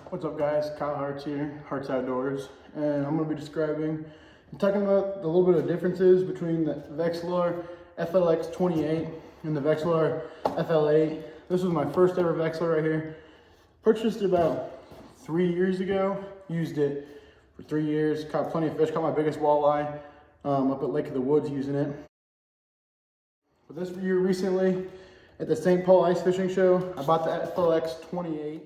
What's up guys, Kyle Hartz here, Hartz Outdoors, and I'm going to be describing and talking about a little bit of differences between the Vexilar FLX-28 and the Vexilar FL8. This was my first ever Vexilar right here. Purchased it about 3 years ago, used it for 3 years, caught plenty of fish, caught my biggest walleye up at Lake of the Woods using it. But this year recently, at the St. Paul Ice Fishing Show, I bought the FLX-28.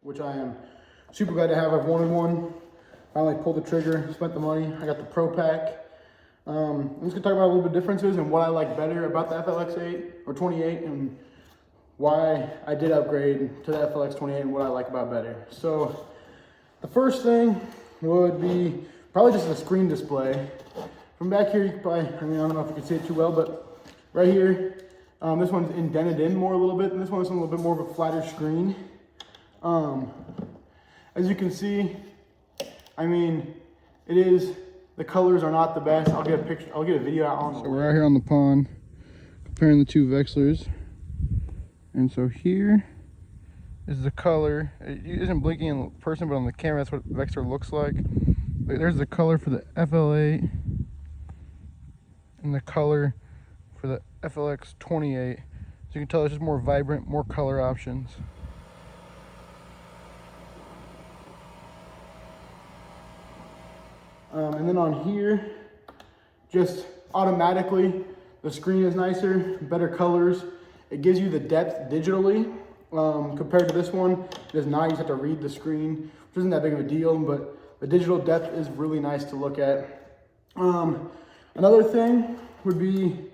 Which I am super glad to have. I've wanted one. Finally pulled the trigger, spent the money. I got the Pro Pack. I'm just gonna talk about a little bit of differences and what I like better about the FLX-8 or 28 and why I did upgrade to the FLX-28 and what I like about better. So the first thing would be probably just the screen display. From back here, you can probably, I don't know if you can see it too well, but right here, this one's indented in more a little bit, and this one's a little bit more of a flatter screen. As you can see, I mean, the colors are not the best. I'll get a picture, I'll get a video out on the way. So we're out here on the pond comparing the two Vexilars. And so here is the color. It isn't blinking in person, but on the camera, that's what Vexilar looks like. There's the color for the FL8 and the color for the FLX-28. So you can tell it's just more vibrant, more color options. And then on here, just automatically, the screen is nicer, better colors. It gives you the depth digitally compared to this one. It does not, you just have to read the screen, which isn't that big of a deal, but the digital depth is really nice to look at. Another thing would be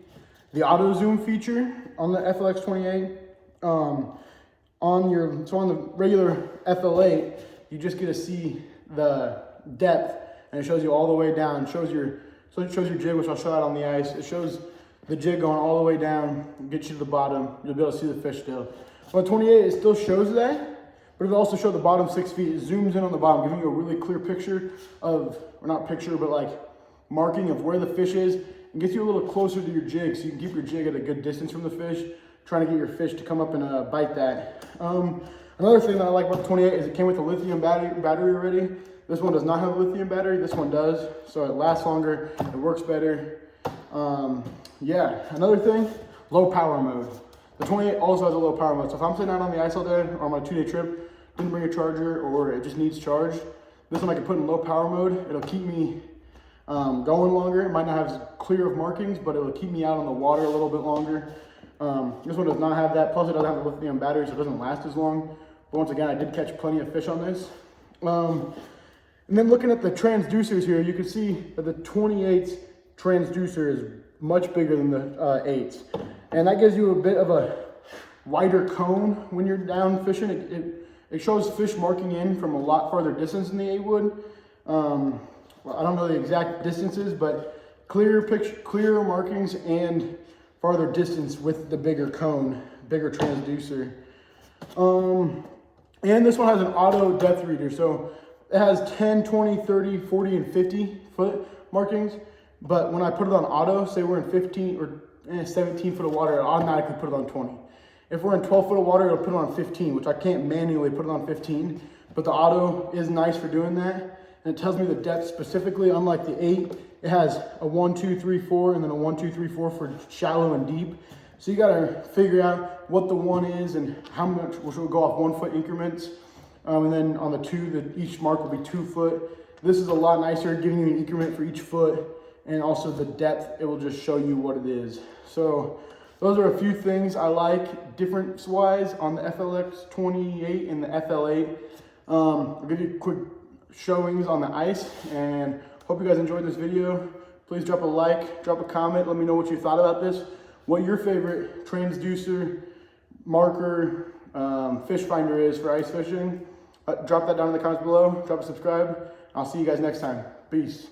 the auto zoom feature on the FLX-28. So on the regular FL8, you just get to see the depth. And it shows you all the way down. It shows your jig, which I'll show out on the ice. It shows the jig going all the way down, get you to the bottom. You'll be able to see the fish still. On the 28, it still shows that, but it'll also show the bottom 6 feet. It zooms in on the bottom, giving you a really clear picture of, or not picture, but like marking of where the fish is, and gets you a little closer to your jig, so you can keep your jig at a good distance from the fish, trying to get your fish to come up and bite that. Another thing that I like about the 28 is it came with a lithium battery already. This one does not have a lithium battery, this one does, so it lasts longer, it works better. Yeah, another thing, low power mode. The 28 also has a low power mode, so if I'm sitting out on the ice all day or on my 2-day trip, didn't bring a charger, or it just needs charge, this one I can put in low power mode. It'll keep me going longer. It might not have as clear of markings, but it'll keep me out on the water a little bit longer. This one does not have that, plus it doesn't have the lithium battery, so it doesn't last as long. But once again, I did catch plenty of fish on this. And then looking at the transducers here, you can see that the 28's transducer is much bigger than the 8's. And that gives you a bit of a wider cone when you're down fishing. It shows fish marking in from a lot farther distance than the 8 would. Well, I don't know the exact distances, but clearer markings and farther distance with the bigger cone, bigger transducer. And this one has an auto depth reader. So it has 10, 20, 30, 40, and 50 foot markings. But when I put it on auto, say we're in 15 or 17 foot of water, it'll automatically put it on 20. If we're in 12 foot of water, it'll put it on 15, which I can't manually put it on 15. But the auto is nice for doing that. And it tells me the depth specifically, unlike the 8. It has a 1, 2, 3, 4, and then a 1, 2, 3, 4 for shallow and deep. So you gotta figure out what the 1 is and how much, which will go off 1 foot increments. And then on the 2, each mark will be 2 foot. This is a lot nicer, giving you an increment for each foot, and also the depth, it will just show you what it is. So those are a few things I like difference-wise on the FLX-28 and the FL8. I'll give you quick showings on the ice, and hope you guys enjoyed this video. Please drop a like, drop a comment, let me know what you thought about this, what your favorite transducer, marker, fish finder is for ice fishing. Drop that down in the comments below, drop a subscribe. I'll see you guys next time. Peace.